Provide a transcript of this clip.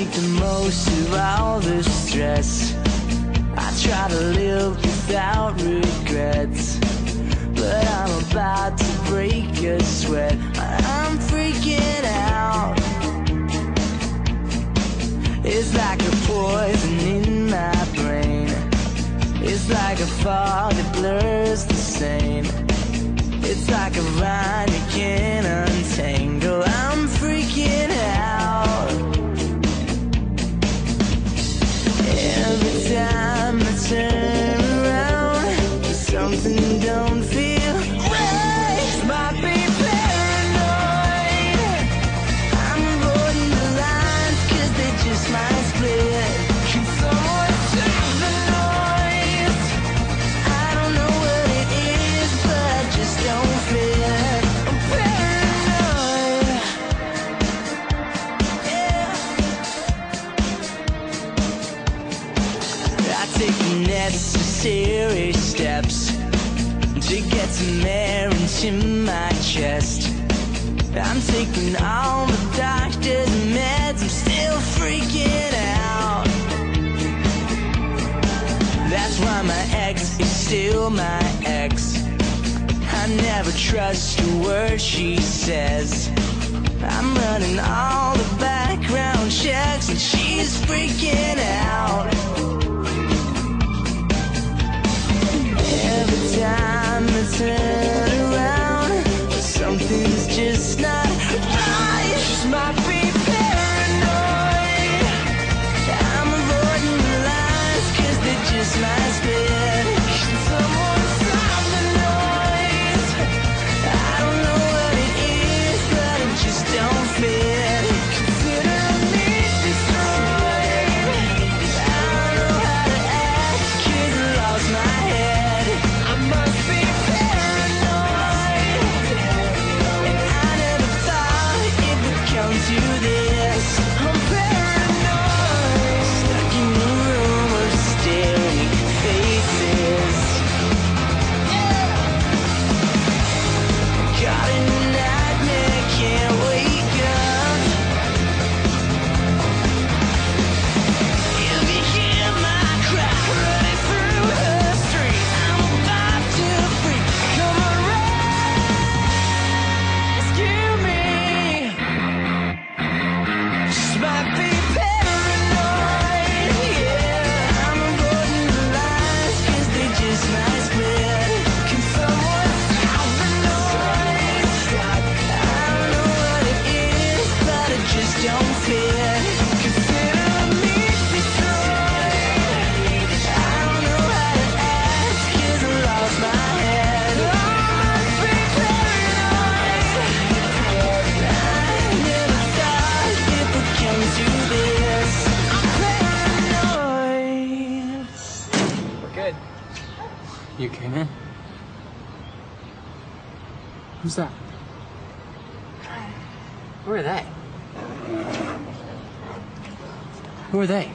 make the most of all the stress. I try to live without regrets, but I'm about to break a sweat. I'm freaking out. It's like a poison in my brain. It's like a fog that blurs the same. It's like a vine you can't untangle. I'm freaking out. Every time I turn around, something don't feel right. Might be paranoid. I'm avoiding the lines 'cause they just might split. Can someone stop the noise? I don't know what it is, but I just don't fit. I'm paranoid. Yeah. I take the necessary steps to get some air into my chest. I'm taking all the doctor's meds, I'm still freaking out. That's why my ex is still my ex. I never trust a word she says. I'm running all the background checks and she's freaking out. Every time I turn around, something's just not right. Just might be paranoid. I'm avoiding the lines 'cause they just might split. Can someone stop the noise? I don't know what it is, but it just don't fit. Consider me destroyed. I don't know how to act 'cause I lost my head. I must be paranoid, and I never thought it would come to this. I'm paranoid, stuck in a room of staring faces. Caught in a nightmare, can't wake up. If you hear my cry running through the street, I'm about to freak. Come on, rescue me. Just might be paranoid. Yeah, I'm avoiding the lines 'cause they just might split. Can someone stop the noise? I don't know what it is, but it just don't fit. Consider me destroyed. I don't know how to act 'cause I lost my head. I must be paranoid. I never thought it would come to this. I'm paranoid. We're good. You came in? Who's that? Who are they? Who are they?